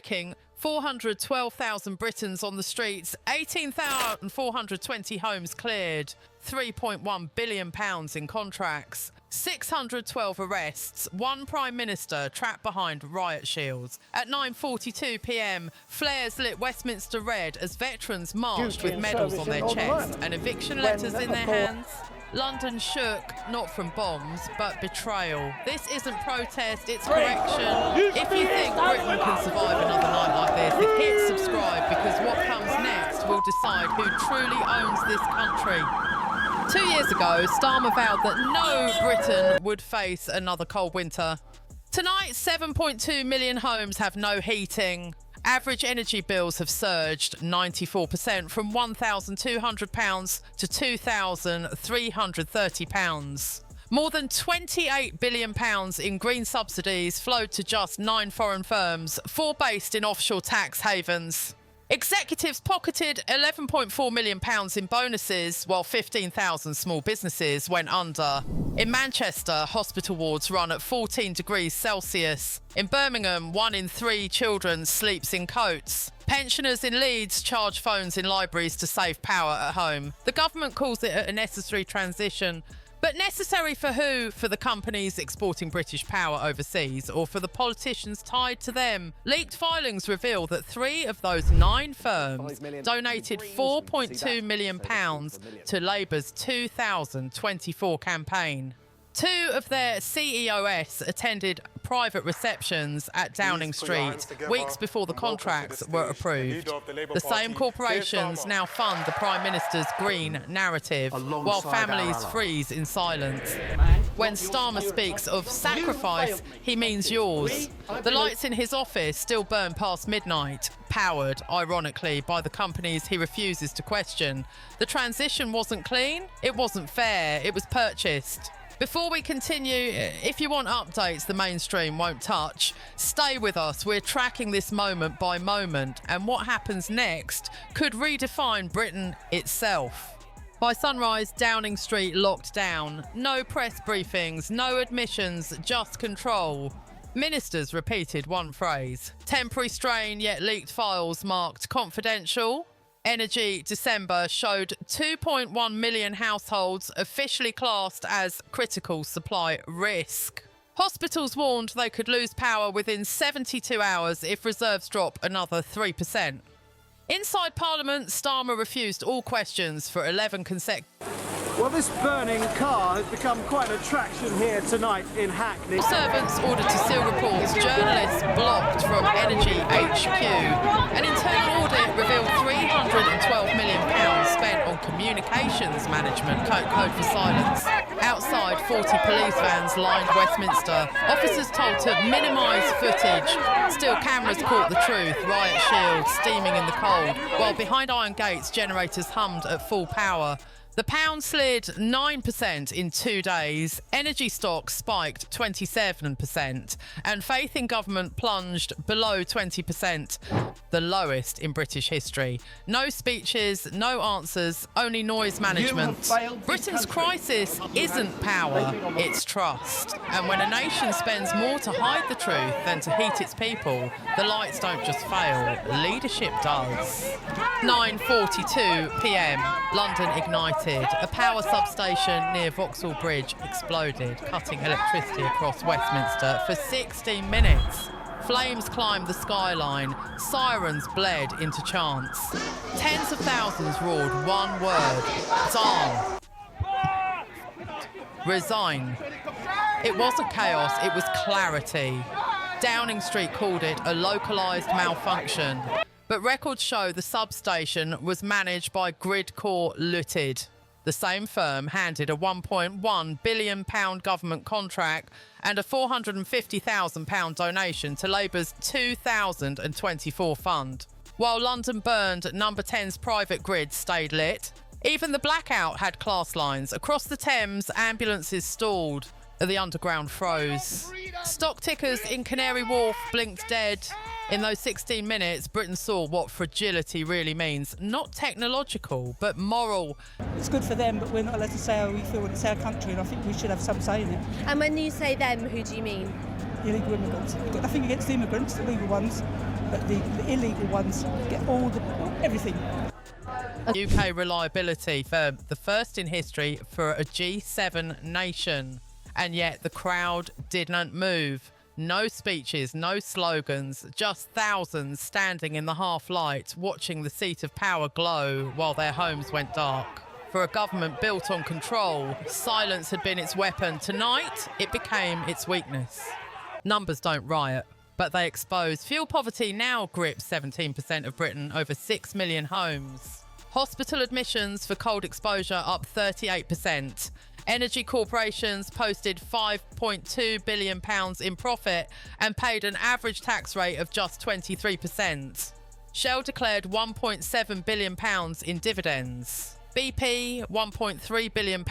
striking, 412,000 Britons on the streets, 18,420 homes cleared, £3.1 billion in contracts, 612 arrests, one Prime Minister trapped behind riot shields. At 9:42 p.m, flares lit Westminster red as veterans marched with medals on their chests and eviction letters in their hands. London shook, not from bombs, but betrayal. This isn't protest, it's correction. If you think Britain can survive another night like this, hit subscribe, because what comes next will decide who truly owns this country. 2 years ago, Starmer vowed that no Briton would face another cold winter. Tonight, 7.2 million homes have no heating. Average energy bills have surged 94% from £1,200 to £2,330. More than £28 billion in green subsidies flowed to just 9 foreign firms, 4 based in offshore tax havens. Executives pocketed £11.4 million in bonuses, while 15,000 small businesses went under. In Manchester, hospital wards run at 14 degrees Celsius. In Birmingham, 1 in 3 children sleeps in coats. Pensioners in Leeds charge phones in libraries to save power at home. The government calls it a necessary transition. But necessary for who? For the companies exporting British power overseas, or for the politicians tied to them? Leaked filings reveal that 3 of those 9 firms donated £4.2 million to Labour's 2024 campaign. 2 of their CEOs attended private receptions at Downing Street weeks before the contracts were approved. The same corporations now fund the Prime Minister's green narrative, while families freeze in silence. When Starmer speaks of sacrifice, he means yours. The lights in his office still burn past midnight, powered, ironically, by the companies he refuses to question. The transition wasn't clean, it wasn't fair, it was purchased. Before we continue, if you want updates the mainstream won't touch, stay with us. We're tracking this moment by moment, and what happens next could redefine Britain itself. By sunrise, Downing Street locked down. No press briefings, no admissions, just control. Ministers repeated one phrase. Temporary strain, yet leaked files marked confidential. Energy December showed 2.1 million households officially classed as critical supply risk. Hospitals warned they could lose power within 72 hours if reserves drop another 3%. Inside Parliament, Starmer refused all questions for 11 consecutive. Well, this burning car has become quite an attraction here tonight in Hackney. Servants ordered to seal reports, journalists blocked from Energy HQ. An internal audit revealed £312 million spent on communications management, code for silence. Outside, 40 police vans lined Westminster. Officers told to minimise footage. Still, cameras caught the truth, riot shields steaming in the cold, while behind iron gates, generators hummed at full power. The pound slid 9% in 2 days, energy stocks spiked 27%, and faith in government plunged below 20%, the lowest in British history. No speeches, no answers, only noise management. Britain's crisis isn't power, it's trust. And when a nation spends more to hide the truth than to heat its people, the lights don't just fail, leadership does. 9:42 p.m, London ignited. A power substation near Vauxhall Bridge exploded, cutting electricity across Westminster for 16 minutes. Flames climbed the skyline, sirens bled into chants. Tens of thousands roared one word: down. Resign. It wasn't chaos, it was clarity. Downing Street called it a localised malfunction, but records show the substation was managed by Gridcorp Limited. The same firm handed a £1.1 billion government contract and a £450,000 donation to Labour's 2024 fund. While London burned, Number 10's private grid stayed lit. Even the Blackout had class lines. Across the Thames, ambulances stalled. The underground froze. Stock tickers in Canary Wharf blinked dead. In those 16 minutes, Britain saw what fragility really means. Not technological, but moral. It's good for them, but we're not allowed to say how we feel. It's our country, and I think we should have some say in it. And when you say them, who do you mean? Illegal immigrants. We've got nothing against the immigrants, the legal ones. but the illegal ones get everything. UK reliability firm, the first in history for a G7 nation. And yet the crowd didn't move. No speeches, no slogans, just thousands standing in the half-light, watching the seat of power glow while their homes went dark. For a government built on control, silence had been its weapon. Tonight, it became its weakness. Numbers don't riot, but they expose fuel poverty now grips 17% of Britain, over 6 million homes. Hospital admissions for cold exposure up 38%. Energy corporations posted £5.2 billion in profit and paid an average tax rate of just 23%. Shell declared £1.7 billion in dividends. BP, £1.3 billion.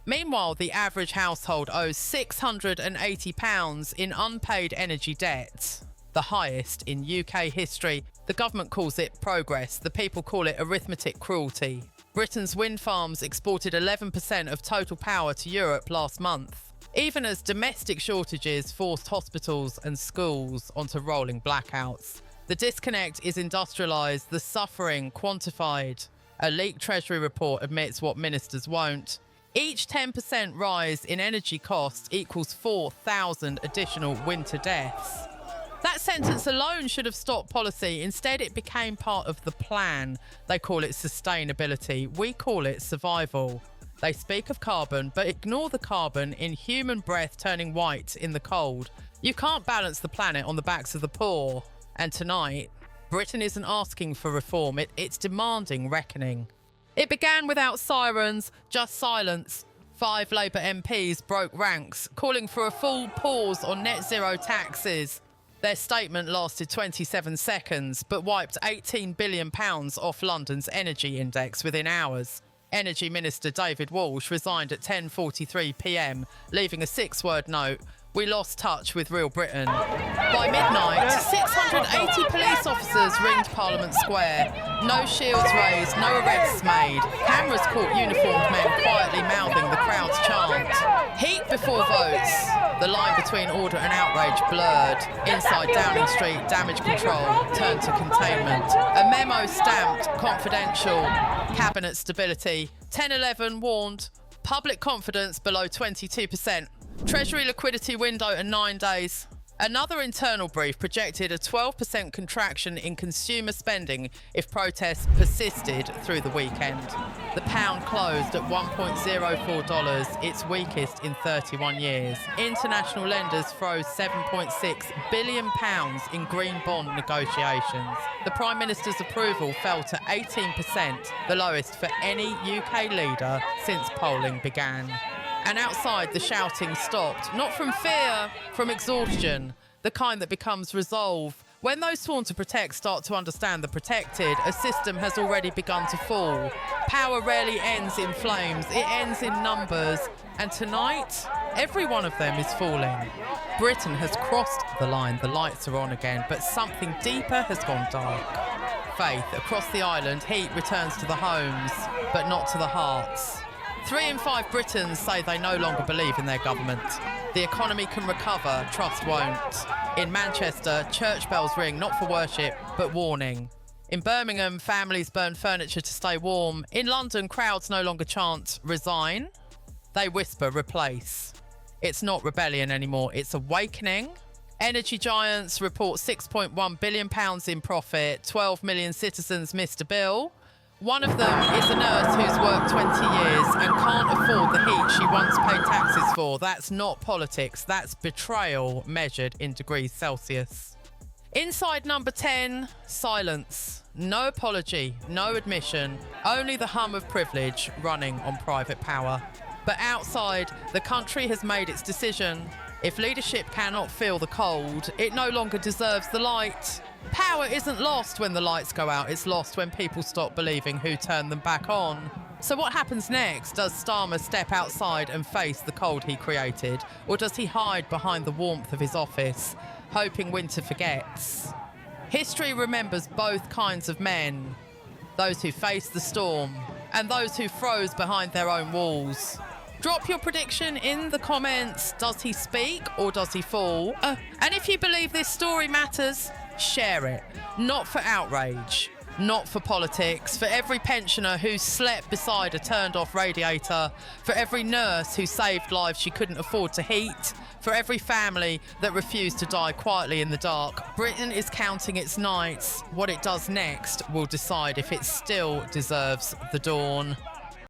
Meanwhile, the average household owes £680 in unpaid energy debt, the highest in UK history. The government calls it progress. The people call it arithmetic cruelty. Britain's wind farms exported 11% of total power to Europe last month, even as domestic shortages forced hospitals and schools onto rolling blackouts. The disconnect is industrialized, the suffering quantified. A leaked Treasury report admits what ministers won't. Each 10% rise in energy costs equals 4,000 additional winter deaths. That sentence alone should have stopped policy. Instead, it became part of the plan. They call it sustainability. We call it survival. They speak of carbon, but ignore the carbon in human breath turning white in the cold. You can't balance the planet on the backs of the poor. And tonight, Britain isn't asking for reform. It's demanding reckoning. It began without sirens, just silence. 5 Labour MPs broke ranks, calling for a full pause on net zero taxes. Their statement lasted 27 seconds, but wiped £18 billion off London's energy index within hours. Energy Minister David Walsh resigned at 10:43 p.m, leaving a 6-word note: "We lost touch with real Britain." By midnight, 680 police officers ringed Parliament Square. No shields raised, no arrests made. Cameras caught uniformed men quietly mouthing the crowd's chant. Heat before votes. The line between order and outrage blurred. Inside Downing Street, damage control turned to containment. A memo stamped confidential. Cabinet stability. 10-11 warned. Public confidence below 22%. Treasury liquidity window at 9 days. Another internal brief projected a 12% contraction in consumer spending if protests persisted through the weekend. The pound closed at $1.04, its weakest in 31 years. International lenders froze £7.6 billion in green bond negotiations. The Prime Minister's approval fell to 18%, the lowest for any UK leader since polling began. And outside, the shouting stopped, not from fear, from exhaustion, the kind that becomes resolve. When those sworn to protect start to understand the protected, a system has already begun to fall. Power rarely ends in flames, it ends in numbers. And tonight, every one of them is falling. Britain has crossed the line, the lights are on again, but something deeper has gone dark. Faith, across the island, heat returns to the homes, but not to the hearts. 3 in 5 Britons say they no longer believe in their government. The economy can recover, trust won't. In Manchester, church bells ring not for worship, but warning. In Birmingham, families burn furniture to stay warm. In London, crowds no longer chant, resign. They whisper, replace. It's not rebellion anymore, it's awakening. Energy giants report £6.1 billion in profit. 12 million citizens missed a bill. One of them is a nurse who's worked 20 years and can't afford the heat she once paid taxes for. That's not politics, that's betrayal measured in degrees Celsius. Inside number 10, silence. No apology, no admission, only the hum of privilege running on private power. But outside, the country has made its decision. If leadership cannot feel the cold, it no longer deserves the light. Power isn't lost when the lights go out, it's lost when people stop believing who turned them back on. So what happens next? Does Starmer step outside and face the cold he created? Or does he hide behind the warmth of his office, hoping winter forgets? History remembers both kinds of men. Those who faced the storm and those who froze behind their own walls. Drop your prediction in the comments. Does he speak or does he fall? And if you believe this story matters, share it. Not for outrage, not for politics, for every pensioner who slept beside a turned-off radiator, for every nurse who saved lives she couldn't afford to heat, for every family that refused to die quietly in the dark. Britain is counting its nights. What it does next will decide if it still deserves the dawn.